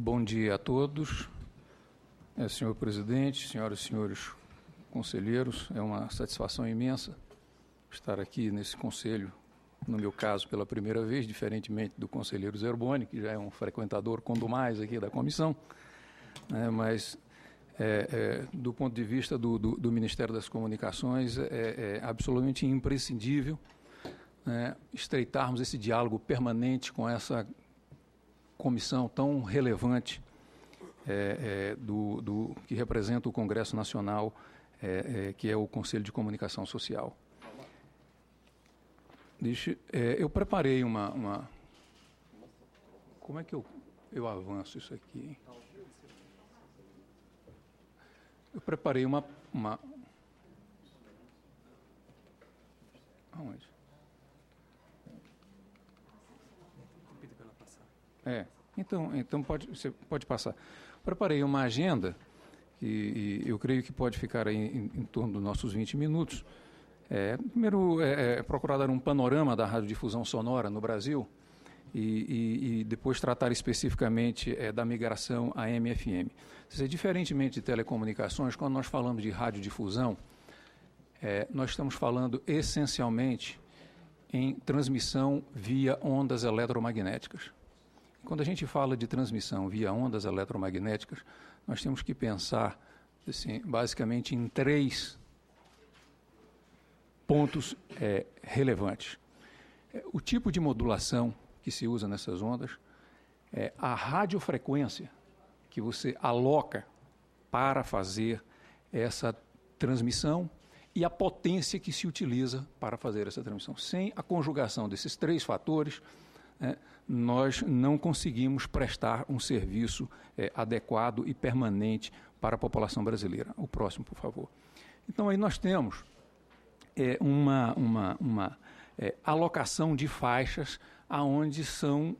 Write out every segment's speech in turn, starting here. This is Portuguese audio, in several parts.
Bom dia a todos. Senhor presidente, senhoras e senhores conselheiros, é uma satisfação imensa estar aqui nesse conselho, no meu caso, pela primeira vez, diferentemente do conselheiro Zerboni, que já é um frequentador quando mais aqui da comissão, mas do ponto de vista do Ministério das Comunicações, é absolutamente imprescindível estreitarmos esse diálogo permanente com essa comissão tão relevante que representa o Congresso Nacional, que é o Conselho de Comunicação Social. Eu preparei uma... Como é que eu avanço isso aqui? Eu preparei uma... Aonde? Então você pode passar. Preparei uma agenda e eu creio que pode ficar aí em torno dos nossos 20 minutos. Primeiro, procurar dar um panorama da radiodifusão sonora no Brasil e depois tratar especificamente da migração AM/FM. Diferentemente de telecomunicações, quando nós falamos de radiodifusão, nós estamos falando essencialmente em transmissão via ondas eletromagnéticas. Quando a gente fala de transmissão via ondas eletromagnéticas, nós temos que pensar, assim, basicamente em 3 pontos relevantes. O tipo de modulação que se usa nessas ondas, a radiofrequência que você aloca para fazer essa transmissão e a potência que se utiliza para fazer essa transmissão. Sem a conjugação desses 3 fatores, nós não conseguimos prestar um serviço adequado e permanente para a população brasileira. O próximo, por favor. Então, aí nós temos uma alocação de faixas aonde são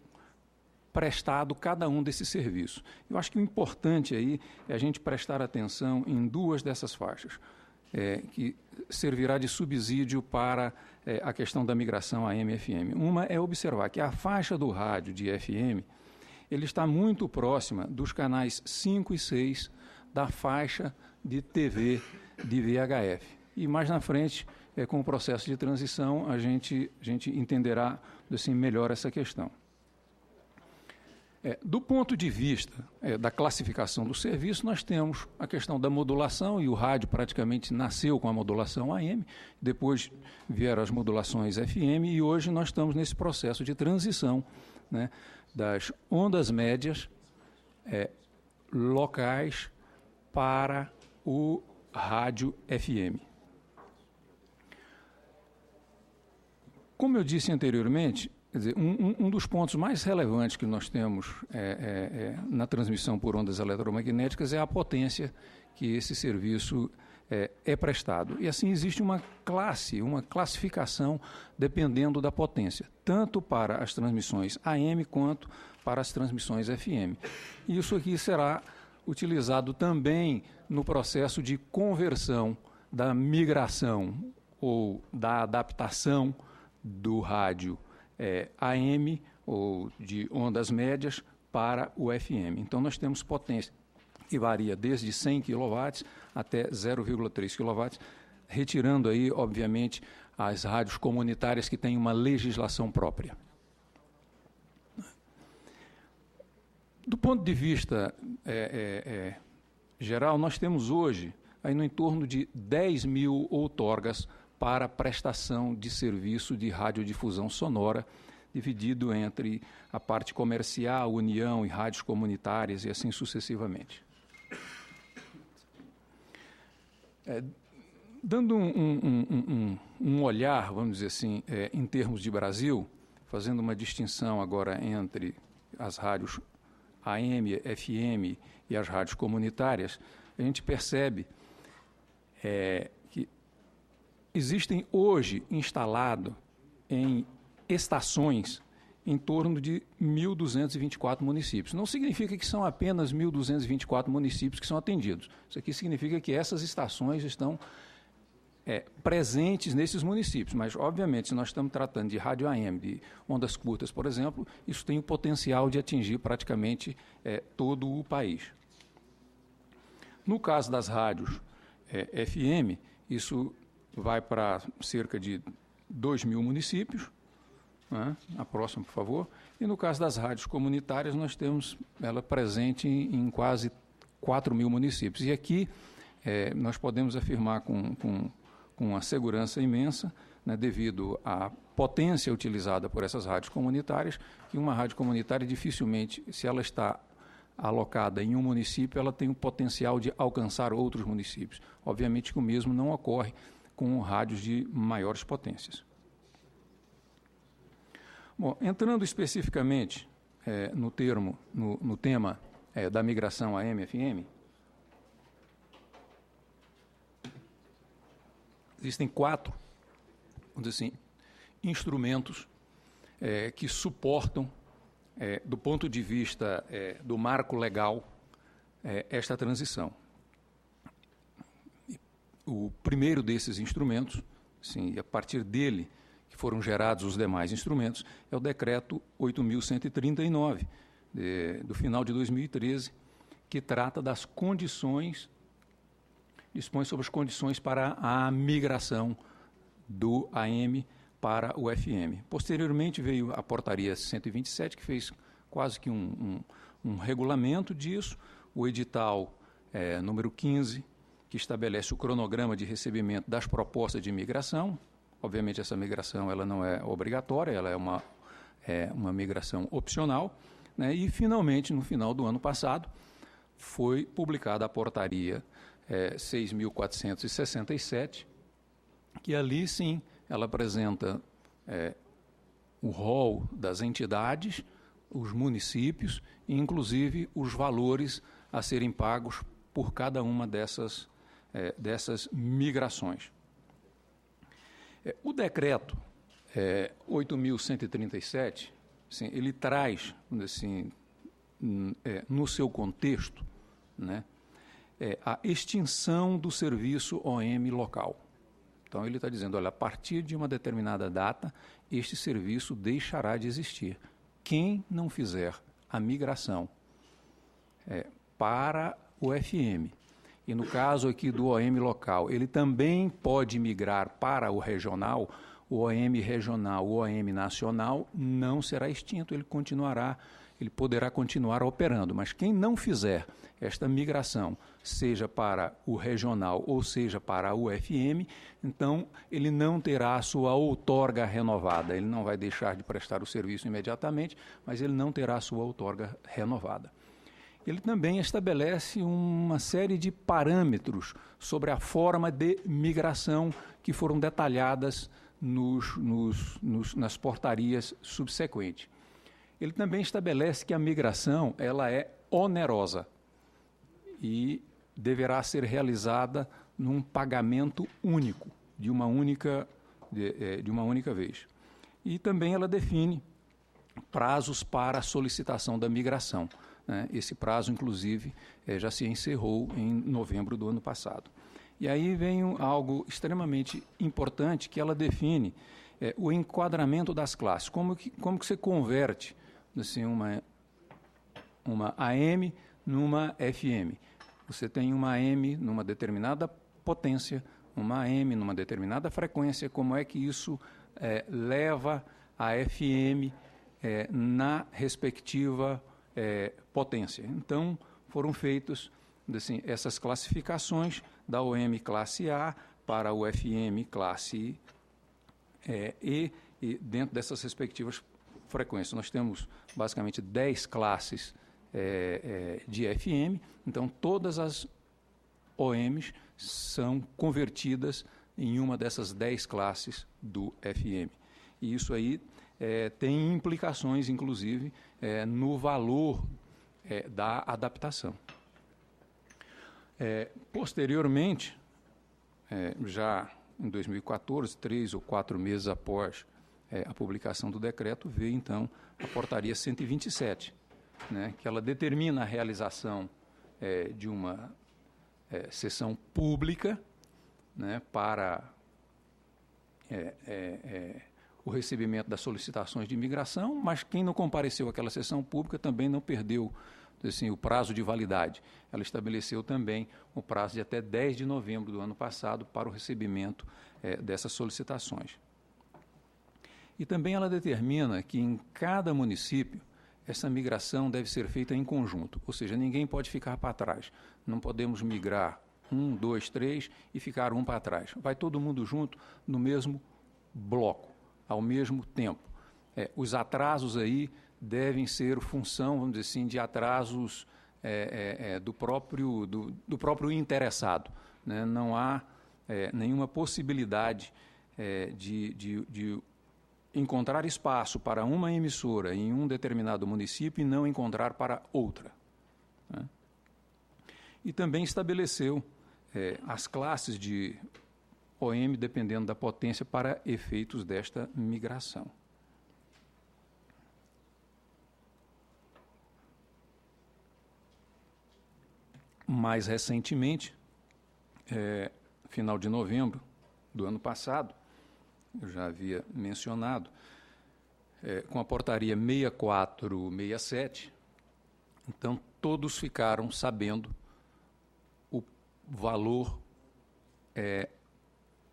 prestado cada um desses serviços. Eu acho que o importante aí é a gente prestar atenção em 2 dessas faixas, que servirá de subsídio para a questão da migração AM/FM. Uma é observar que a faixa do rádio de FM ele está muito próxima dos canais 5 e 6 da faixa de TV de VHF. E mais na frente, com o processo de transição, a gente entenderá assim, melhor essa questão. Do ponto de vista da classificação do serviço, nós temos a questão da modulação, e o rádio praticamente nasceu com a modulação AM, depois vieram as modulações FM, e hoje nós estamos nesse processo de transição, das ondas médias locais para o rádio FM. Como eu disse anteriormente, quer dizer, um dos pontos mais relevantes que nós temos na transmissão por ondas eletromagnéticas é a potência que esse serviço é prestado. E assim existe uma classificação dependendo da potência, tanto para as transmissões AM quanto para as transmissões FM. E isso aqui será utilizado também no processo de conversão da migração ou da adaptação do rádio AM ou de ondas médias para o FM. Então, nós temos potência que varia desde 100 kW até 0,3 kW, retirando aí, obviamente, as rádios comunitárias que têm uma legislação própria. Do ponto de vista geral, nós temos hoje aí no entorno de 10 mil outorgas para prestação de serviço de radiodifusão sonora, dividido entre a parte comercial, União e rádios comunitárias e assim sucessivamente. Dando um olhar, vamos dizer assim, em termos de Brasil, fazendo uma distinção agora entre as rádios AM, FM e as rádios comunitárias, a gente percebe que existem hoje instalados em estações em torno de 1.224 municípios. Não significa que são apenas 1.224 municípios que são atendidos. Isso aqui significa que essas estações estão presentes nesses municípios, mas, obviamente, se nós estamos tratando de rádio AM, de ondas curtas, por exemplo, isso tem o potencial de atingir praticamente todo o país. No caso das rádios FM, isso vai para cerca de 2.000 municípios, né? A próxima, por favor. E no caso das rádios comunitárias, nós temos ela presente em quase 4.000 municípios. E aqui nós podemos afirmar com uma segurança imensa, né, devido à potência utilizada por essas rádios comunitárias, que uma rádio comunitária dificilmente, se ela está alocada em um município, ela tem o potencial de alcançar outros municípios. Obviamente que o mesmo não ocorre com rádios de maiores potências. Bom, entrando especificamente no tema da migração AM/FM, existem 4, vamos dizer assim, instrumentos que suportam, do ponto de vista do marco legal, esta transição. O primeiro desses instrumentos, sim, a partir dele que foram gerados os demais instrumentos, é o Decreto 8.139, do final de 2013, que trata das condições, dispõe sobre as condições para a migração do AM para o FM. Posteriormente veio a Portaria 127, que fez quase que um regulamento disso, o edital número 15, que estabelece o cronograma de recebimento das propostas de migração. Obviamente, essa migração ela não é obrigatória, ela é uma migração opcional, né? E, finalmente, no final do ano passado, foi publicada a Portaria 6.467, que ali, sim, ela apresenta o rol das entidades, os municípios e, inclusive, os valores a serem pagos por cada uma dessas migrações. O decreto 8.137, assim, ele traz, assim, no seu contexto, né, a extinção do serviço OM local. Então, ele está dizendo, olha, a partir de uma determinada data, este serviço deixará de existir. Quem não fizer a migração para o FM, e no caso aqui do OM local, ele também pode migrar para o regional, o OM regional, o OM nacional não será extinto, ele poderá continuar operando, mas quem não fizer esta migração, seja para o regional ou seja para o FM, então ele não terá a sua outorga renovada, ele não vai deixar de prestar o serviço imediatamente, mas ele não terá a sua outorga renovada. Ele também estabelece uma série de parâmetros sobre a forma de migração que foram detalhadas nas portarias subsequentes. Ele também estabelece que a migração ela é onerosa e deverá ser realizada num pagamento único, de uma única vez. E também ela define prazos para a solicitação da migração. Esse prazo, inclusive, já se encerrou em novembro do ano passado. E aí vem algo extremamente importante que ela define o enquadramento das classes. Como que você converte assim, uma AM numa FM? Você tem uma AM numa determinada potência, uma AM numa determinada frequência, como é que isso leva a FM na respectiva potência. Então, foram feitas assim, essas classificações da OM classe A para o FM classe E, e dentro dessas respectivas frequências. Nós temos basicamente 10 classes de FM, então todas as OMs são convertidas em uma dessas 10 classes do FM. E isso aí tem implicações, inclusive, no valor da adaptação. Posteriormente, já em 2014, 3 ou 4 meses após a publicação do decreto, veio, então, a Portaria 127, né, que ela determina a realização de uma sessão pública, né, para o recebimento das solicitações de imigração, mas quem não compareceu àquela sessão pública também não perdeu assim, o prazo de validade. Ela estabeleceu também o prazo de até 10 de novembro do ano passado para o recebimento dessas solicitações. E também ela determina que em cada município essa migração deve ser feita em conjunto, ou seja, ninguém pode ficar para trás. Não podemos migrar 1, 2, 3 e ficar um para trás. Vai todo mundo junto no mesmo bloco, ao mesmo tempo. Os atrasos aí devem ser função, vamos dizer assim, de atrasos do próprio interessado, né? Não há nenhuma possibilidade de encontrar espaço para uma emissora em um determinado município e não encontrar para outra, né? E também estabeleceu as classes de OM dependendo da potência para efeitos desta migração. Mais recentemente, final de novembro do ano passado, eu já havia mencionado, com a portaria 6467, então todos ficaram sabendo o valor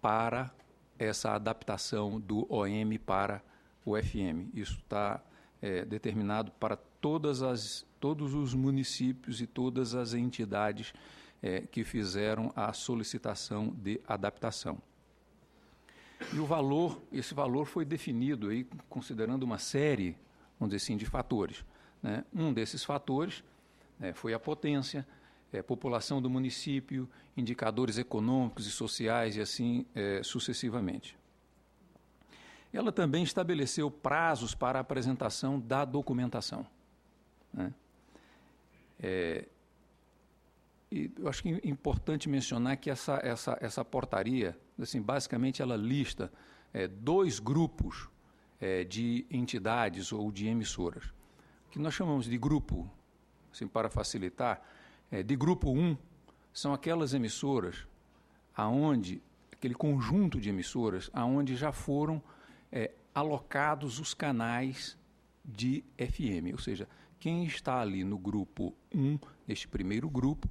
para essa adaptação do OM para o FM. Isso está determinado para todos os municípios e todas as entidades que fizeram a solicitação de adaptação. E esse valor foi definido aí considerando uma série, vamos dizer assim, de fatores, né? Um desses fatores foi a potência, população do município, indicadores econômicos e sociais e assim sucessivamente. Ela também estabeleceu prazos para a apresentação da documentação, né? E eu acho que é importante mencionar que essa portaria, assim, basicamente ela lista 2 grupos de entidades ou de emissoras, que nós chamamos de grupo, assim, para facilitar, de grupo 1, são aquelas emissoras aquele conjunto de emissoras aonde já foram alocados os canais de FM, ou seja, quem está ali no grupo 1, neste primeiro grupo,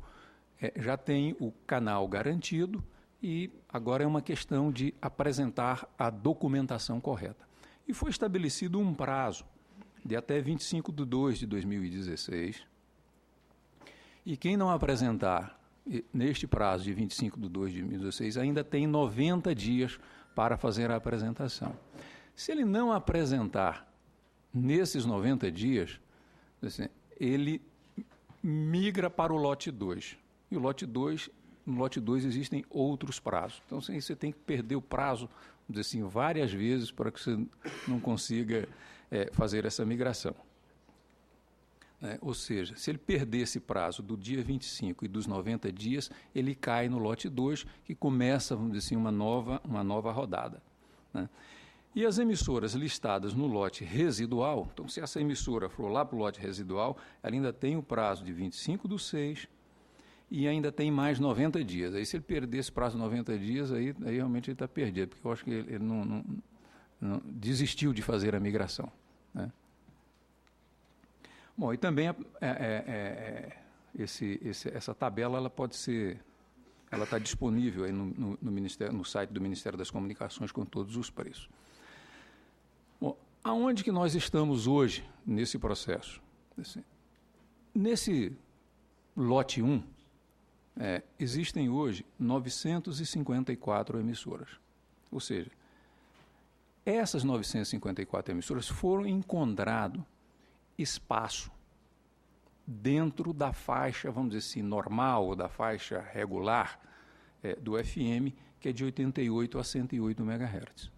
já tem o canal garantido e agora é uma questão de apresentar a documentação correta. E foi estabelecido um prazo de até 25/2/2016 e quem não apresentar neste prazo de 25/2/2016 ainda tem 90 dias para fazer a apresentação. Se ele não apresentar nesses 90 dias, assim, ele migra para o lote 2. E o lote 2, no lote 2 existem outros prazos. Então, assim, você tem que perder o prazo, vamos dizer assim, várias vezes para que você não consiga fazer essa migração. Ou seja, se ele perder esse prazo do dia 25 e dos 90 dias, ele cai no lote 2, que começa, vamos dizer assim, uma nova rodada, né? E as emissoras listadas no lote residual, então, se essa emissora for lá para o lote residual, ela ainda tem o prazo de 25/6 e ainda tem mais 90 dias. Aí, se ele perder esse prazo de 90 dias, aí realmente ele está perdido, porque eu acho que ele não desistiu de fazer a migração, né? Bom, e também essa tabela ela está disponível aí no site do Ministério das Comunicações com todos os preços. Bom, aonde que nós estamos hoje nesse processo? Assim, nesse lote 1, existem hoje 954 emissoras. Ou seja, essas 954 emissoras foram encontrado espaço dentro da faixa, vamos dizer assim, normal, ou da faixa regular do FM, que é de 88 a 108 MHz.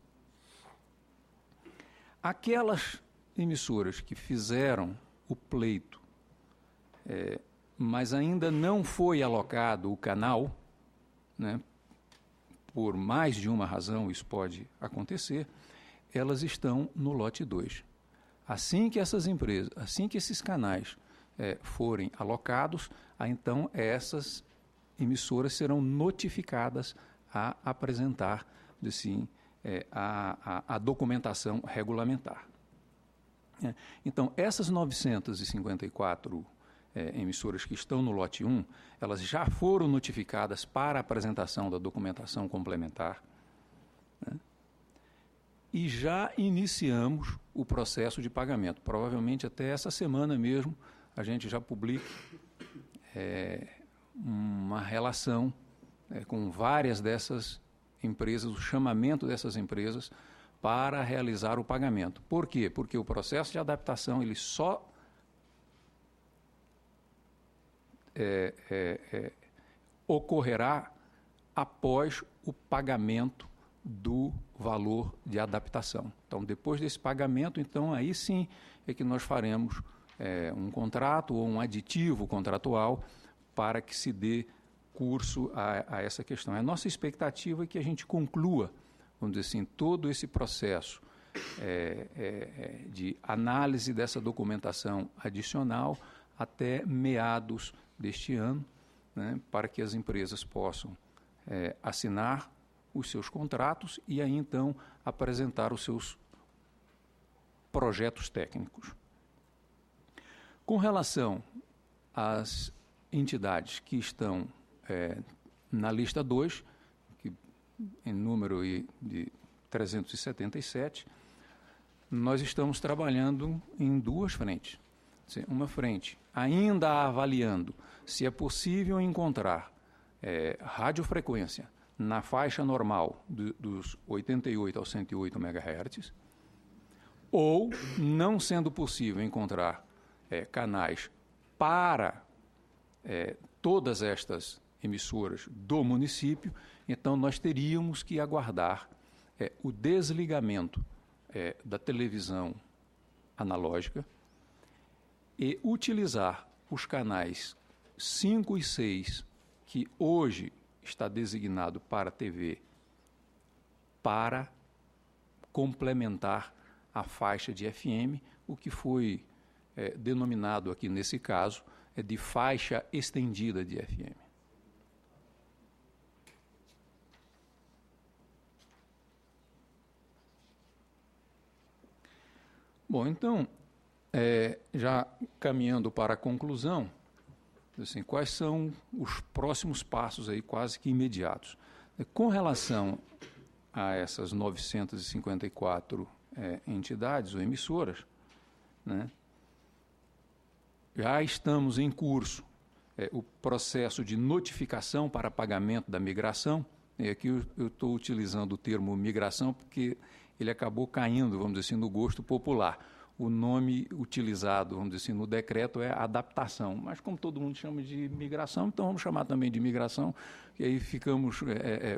Aquelas emissoras que fizeram o pleito, mas ainda não foi alocado o canal, né, por mais de uma razão isso pode acontecer, elas estão no lote 2. Assim que esses canais forem alocados, então essas emissoras serão notificadas a apresentar, assim, a documentação regulamentar. Então, essas 954 emissoras que estão no lote 1, elas já foram notificadas para a apresentação da documentação complementar, né? E já iniciamos o processo de pagamento. Provavelmente até essa semana mesmo a gente já publica uma relação com várias dessas empresas, o chamamento dessas empresas para realizar o pagamento. Por quê? Porque o processo de adaptação ele só ocorrerá após o pagamento do valor de adaptação. Então, depois desse pagamento, então, aí sim é que nós faremos um contrato ou um aditivo contratual para que se dê curso a essa questão. A nossa expectativa é que a gente conclua, vamos dizer assim, todo esse processo de análise dessa documentação adicional até meados deste ano, né, para que as empresas possam assinar os seus contratos e aí então apresentar os seus projetos técnicos. Com relação às entidades que estão na lista 2, que em número de 377, nós estamos trabalhando em duas frentes. Uma frente ainda avaliando se é possível encontrar radiofrequência na faixa normal dos 88 aos 108 MHz, ou, não sendo possível encontrar canais para todas estas emissoras do município, então nós teríamos que aguardar o desligamento da televisão analógica e utilizar os canais 5 e 6, que hoje está designado para a TV, para complementar a faixa de FM, o que foi denominado aqui nesse caso de faixa estendida de FM. Bom, então, já caminhando para a conclusão, assim, quais são os próximos passos aí quase que imediatos? Com relação a essas 954 entidades ou emissoras, né, já estamos em curso o processo de notificação para pagamento da migração, e aqui eu estou utilizando o termo migração porque ele acabou caindo, vamos dizer assim, no gosto popular. O nome utilizado, vamos dizer assim, no decreto é adaptação, mas como todo mundo chama de migração, então vamos chamar também de migração, e aí ficamos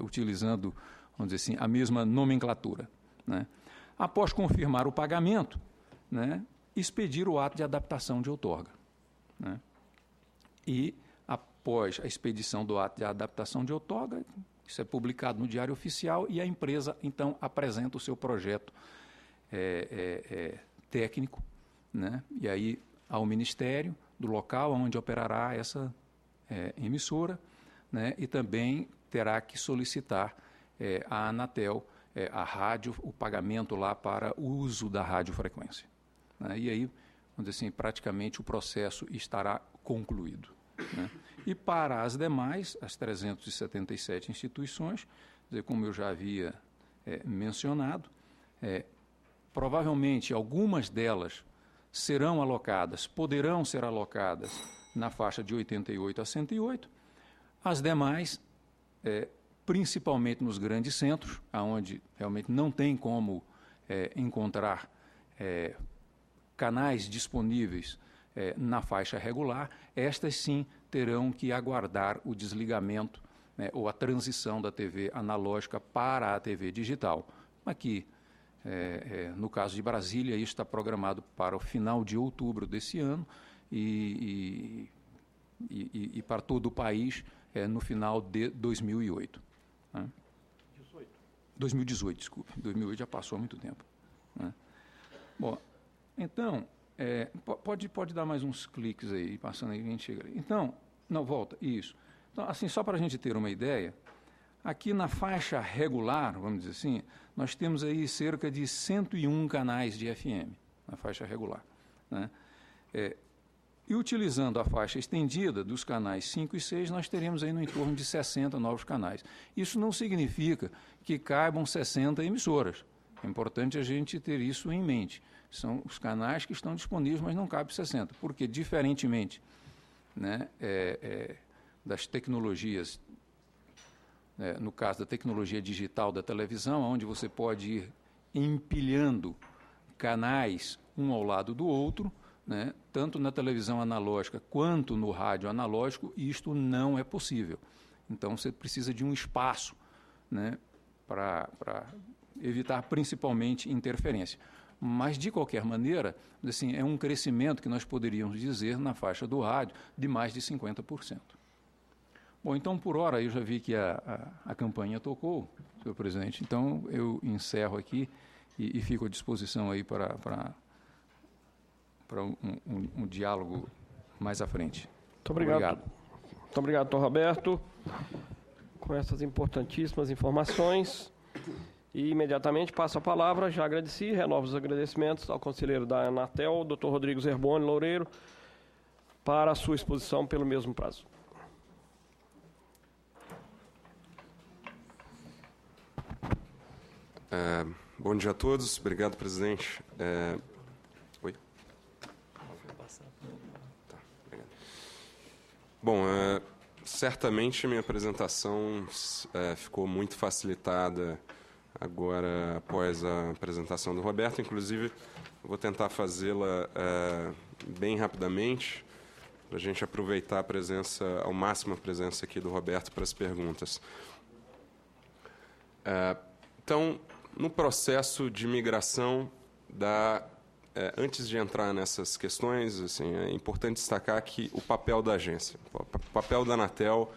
utilizando, vamos dizer assim, a mesma nomenclatura, né? Após confirmar o pagamento, né, expedir o ato de adaptação de outorga, né? E após a expedição do ato de adaptação de outorga, isso é publicado no Diário Oficial e a empresa, então, apresenta o seu projeto técnico, né, e aí ao Ministério do local onde operará essa emissora, né, e também terá que solicitar à Anatel a rádio, o pagamento lá para o uso da radiofrequência, né, e aí, vamos dizer assim, praticamente o processo estará concluído, né. E para as demais, as 377 instituições, como eu já havia mencionado, provavelmente algumas delas serão alocadas, poderão ser alocadas na faixa de 88 a 108, as demais, principalmente nos grandes centros, onde realmente não tem como encontrar canais disponíveis na faixa regular, estas sim terão que aguardar o desligamento, né, ou a transição da TV analógica para a TV digital. Aqui, no caso de Brasília, isso está programado para o final de outubro desse ano e para todo o país no final de 2008. Né? 2018, desculpe. 2008 já passou há muito tempo. Né? Bom, então, pode dar mais uns cliques aí, passando aí, a gente chega ali. Então, não, volta, isso. Então, assim, só para a gente ter uma ideia, Aqui na faixa regular, vamos dizer assim, nós temos aí cerca de 101 canais de FM, na faixa regular, né? E utilizando a faixa estendida dos canais 5 e 6, nós teremos aí no entorno de 60 novos canais. Isso não significa que caibam 60 emissoras. É importante a gente ter isso em mente. São os canais que estão disponíveis, mas não cabe 60. Porque, diferentemente, né, das tecnologias, no caso da tecnologia digital da televisão, onde você pode ir empilhando canais um ao lado do outro, né, tanto na televisão analógica quanto no rádio analógico, isto não é possível. Então, você precisa de um espaço, né, para evitar principalmente interferência. Mas, de qualquer maneira, assim, é um crescimento que nós poderíamos dizer na faixa do rádio de mais de 50%. Bom, então, por hora, eu já vi que a campanha tocou, senhor presidente, então eu encerro aqui e fico à disposição aí para um diálogo mais à frente. Muito obrigado. Muito obrigado, doutor Roberto, com essas importantíssimas informações. E imediatamente passo a palavra, já agradeci, renovo os agradecimentos ao conselheiro da Anatel, doutor Rodrigo Zerboni Loureiro, para a sua exposição pelo mesmo prazo. Bom dia a todos. Obrigado, presidente. Oi? Tá, obrigado. Bom, certamente minha apresentação ficou muito facilitada agora após a apresentação do Roberto. Inclusive, vou tentar fazê-la bem rapidamente, para a gente aproveitar a presença, ao máximo a presença aqui do Roberto para as perguntas. Então, no processo de migração antes de entrar nessas questões, assim, é importante destacar que o papel da agência, o papel da Anatel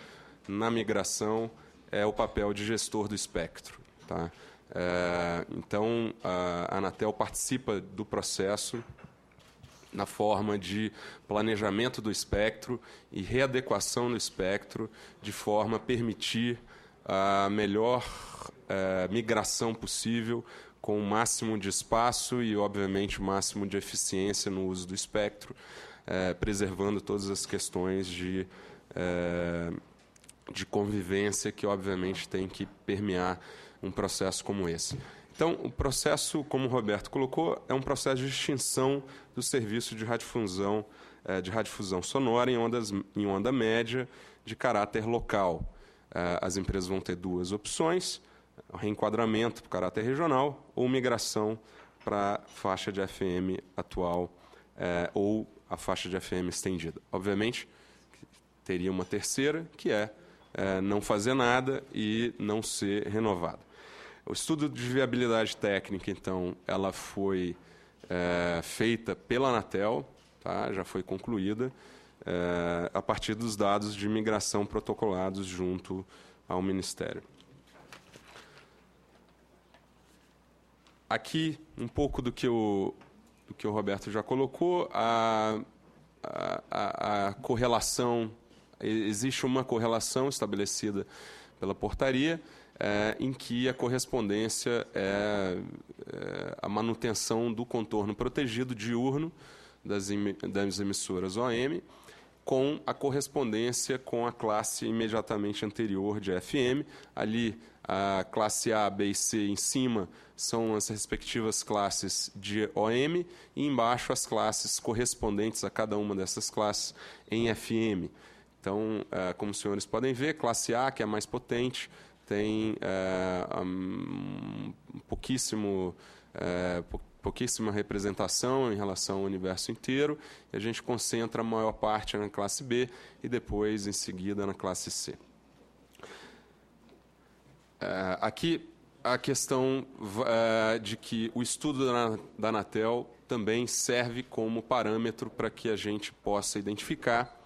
na migração é o papel de gestor do espectro, tá? Então, a Anatel participa do processo na forma de planejamento do espectro e readequação do espectro, de forma a permitir a melhor migração possível, com o máximo de espaço e, obviamente, o máximo de eficiência no uso do espectro, preservando todas as questões de convivência que, obviamente, tem que permear um processo como esse. Então, o processo, como o Roberto colocou, é um processo de extinção do serviço de radiodifusão sonora em onda média de caráter local. As empresas vão ter duas opções: reenquadramento para o caráter regional ou migração para a faixa de FM atual ou a faixa de FM estendida. Obviamente, teria uma terceira, que é não fazer nada e não ser renovado. O estudo de viabilidade técnica, então, ela foi feita pela Anatel, tá? Já foi concluída, a partir dos dados de migração protocolados junto ao Ministério. Aqui, um pouco do que o Roberto já colocou, a correlação, existe uma correlação estabelecida pela portaria, em que a correspondência é a manutenção do contorno protegido diurno das emissoras OM, com a correspondência com a classe imediatamente anterior de FM. Ali, a classe A, B e C em cima são as respectivas classes de OM, e embaixo as classes correspondentes a cada uma dessas classes em FM. Então, como os senhores podem ver, classe A, que é a mais potente, tem pouquíssima representação em relação ao universo inteiro, e a gente concentra a maior parte na classe B e depois, em seguida, na classe C. Aqui, a questão de que o estudo da Anatel também serve como parâmetro para que a gente possa identificar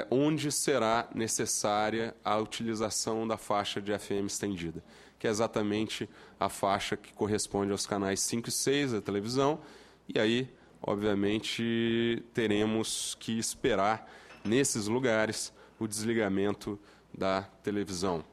onde será necessária a utilização da faixa de FM estendida, que é exatamente a faixa que corresponde aos canais 5 e 6 da televisão, e aí, obviamente, teremos que esperar, nesses lugares, o desligamento da televisão.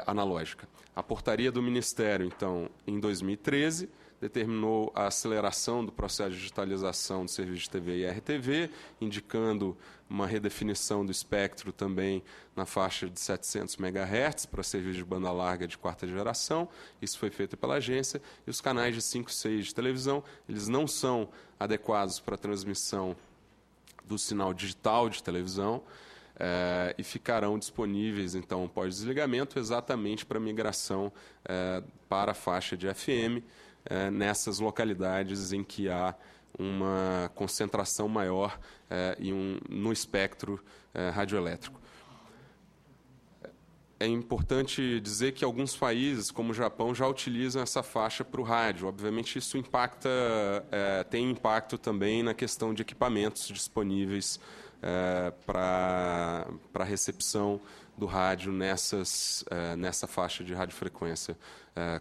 analógica. A portaria do Ministério, então, em 2013, determinou a aceleração do processo de digitalização do serviço de TV e RTV, indicando uma redefinição do espectro também na faixa de 700 MHz para serviço de banda larga de quarta geração. Isso foi feito pela agência. E os canais de 5 e 6 de televisão, eles não são adequados para a transmissão do sinal digital de televisão e ficarão disponíveis, então, pós-desligamento, exatamente para migração para a faixa de FM, nessas localidades em que há uma concentração maior no espectro radioelétrico. É importante dizer que alguns países, como o Japão, já utilizam essa faixa para o rádio. Obviamente, isso tem impacto também na questão de equipamentos disponíveis para a recepção do rádio nessa faixa de radiofrequência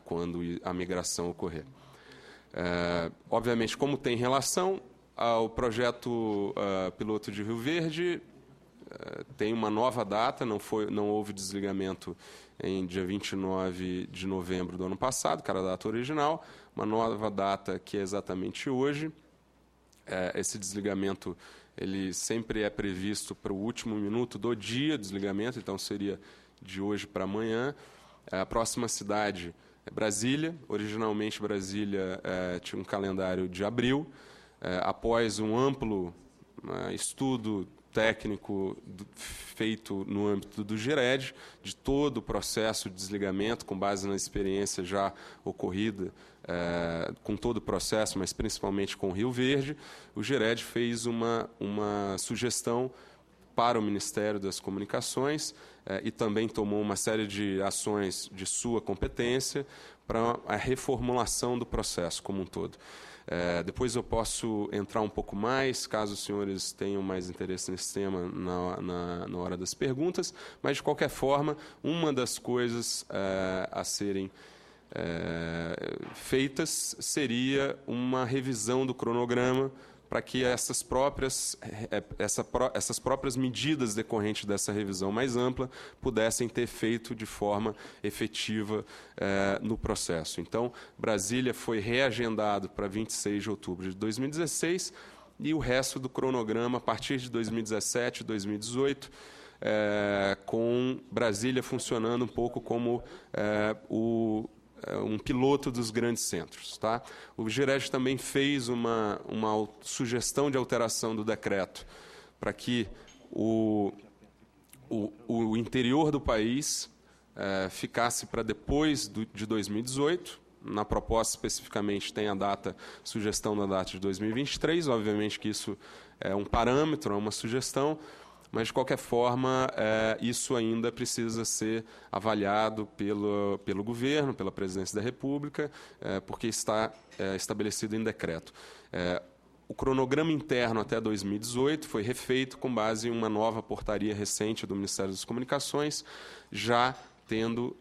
quando a migração ocorrer. Obviamente, como tem relação ao projeto piloto de Rio Verde, tem uma nova data, não houve desligamento em dia 29 de novembro do ano passado, que era a data original, uma nova data que é exatamente hoje. Esse desligamento ele sempre é previsto para o último minuto do dia de desligamento, então seria de hoje para amanhã. A próxima cidade é Brasília. Originalmente, Brasília tinha um calendário de abril. Após um amplo estudo técnico feito no âmbito do GIRED, de todo o processo de desligamento, com base na experiência já ocorrida com todo o processo, mas principalmente com Rio Verde, o GIRED fez uma sugestão para o Ministério das Comunicações e também tomou uma série de ações de sua competência para a reformulação do processo como um todo. Depois eu posso entrar um pouco mais, caso os senhores tenham mais interesse nesse tema na hora das perguntas, mas, de qualquer forma, uma das coisas a serem feitas seria uma revisão do cronograma para que essas próprias medidas decorrentes dessa revisão mais ampla pudessem ter efeito de forma efetiva no processo. Então, Brasília foi reagendado para 26 de outubro de 2016 e o resto do cronograma a partir de 2017 e 2018, com Brasília funcionando um pouco como um piloto dos grandes centros. Tá? O GIRED também fez uma sugestão de alteração do decreto para que o interior do país ficasse para depois de 2018. Na proposta, especificamente, tem sugestão da data de 2023. Obviamente que isso é um parâmetro, é uma sugestão, mas, de qualquer forma, isso ainda precisa ser avaliado pelo governo, pela Presidência da República, porque está estabelecido em decreto. O cronograma interno até 2018 foi refeito com base em uma nova portaria recente do Ministério das Comunicações, já tendo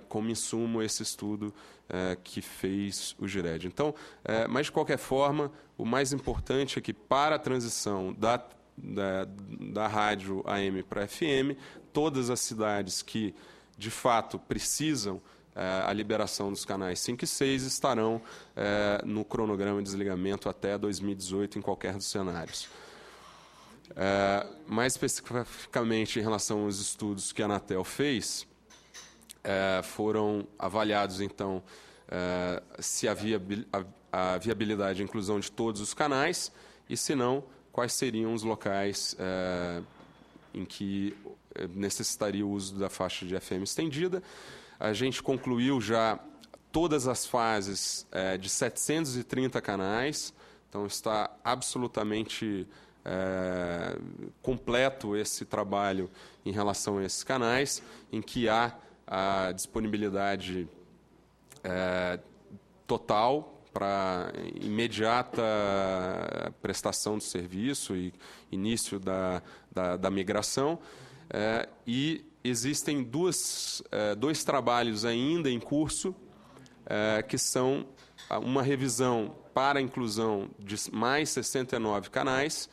como insumo esse estudo que fez o GIRED. Então, mas, de qualquer forma, o mais importante é que, para a transição da rádio AM para FM, todas as cidades que, de fato, precisam a liberação dos canais 5 e 6 estarão no cronograma de desligamento até 2018 em qualquer dos cenários. Mais especificamente em relação aos estudos que a Anatel fez, foram avaliados, então, se havia a viabilidade e inclusão de todos os canais e, se não, quais seriam os locais em que necessitaria o uso da faixa de FM estendida. A gente concluiu já todas as fases de 730 canais, então está absolutamente completo esse trabalho em relação a esses canais, em que há a disponibilidade total para imediata prestação do serviço e início da migração. E existem dois trabalhos ainda em curso, que são uma revisão para a inclusão de mais 69 canais,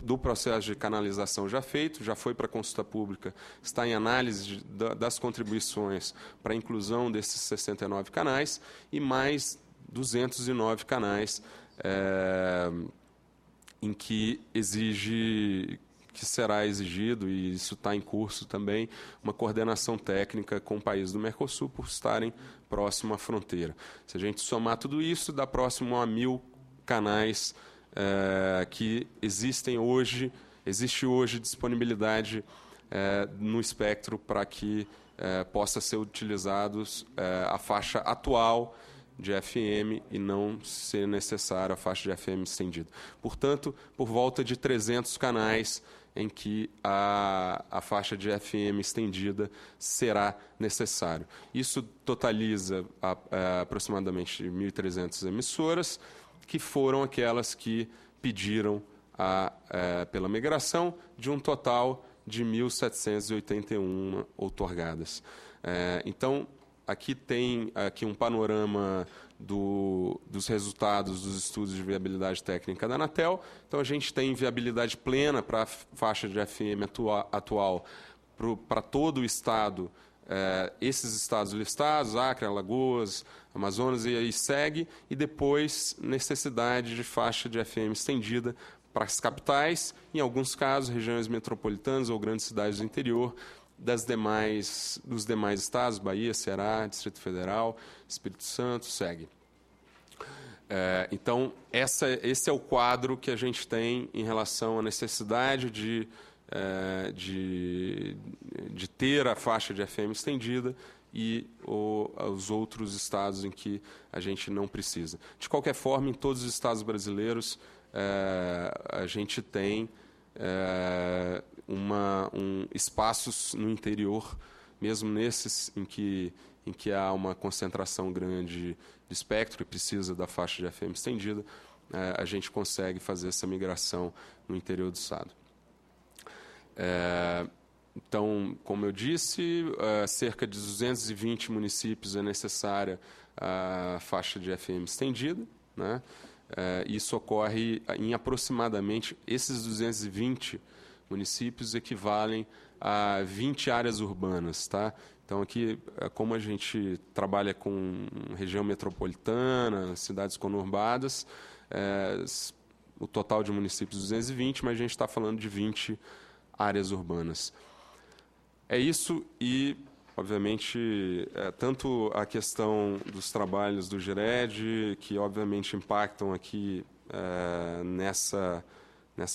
do processo de canalização já feito, já foi para consulta pública, está em análise das contribuições para a inclusão desses 69 canais e mais 209 canais em que será exigido, e isso está em curso também, uma coordenação técnica com o país do Mercosul por estarem próximo à fronteira. Se a gente somar tudo isso, dá próximo a 1.000 canais que existe hoje disponibilidade no espectro para que possa ser utilizados a faixa atual de FM e não ser necessária a faixa de FM estendida. Portanto, por volta de 300 canais em que a faixa de FM estendida será necessário. Isso totaliza aproximadamente 1.300 emissoras, que foram aquelas que pediram pela migração, de um total de 1.781 outorgadas. Então, aqui tem um panorama dos resultados dos estudos de viabilidade técnica da Anatel. Então, a gente tem viabilidade plena para a faixa de FM atual para todo o Estado, esses estados listados, Acre, Alagoas, Amazonas, e aí segue, e depois necessidade de faixa de FM estendida para as capitais, em alguns casos, regiões metropolitanas ou grandes cidades do interior, dos demais estados, Bahia, Ceará, Distrito Federal, Espírito Santo, segue. Então, esse é o quadro que a gente tem em relação à necessidade de ter a faixa de FM estendida e os outros estados em que a gente não precisa. De qualquer forma, em todos os estados brasileiros, a gente tem espaços no interior, mesmo nesses em que há uma concentração grande de espectro e precisa da faixa de FM estendida, a gente consegue fazer essa migração no interior do estado. Então, como eu disse, cerca de 220 municípios é necessária a faixa de FM estendida, né? Isso ocorre em aproximadamente, esses 220 municípios equivalem a 20 áreas urbanas, tá? Então, aqui, como a gente trabalha com região metropolitana, cidades conurbadas, o total de municípios 220, mas a gente está falando de 20 áreas urbanas. É isso e, obviamente, tanto a questão dos trabalhos do GIRED, que obviamente impactam aqui nessa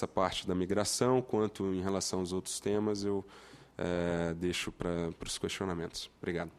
parte da migração, quanto em relação aos outros temas, eu deixo para os questionamentos. Obrigado.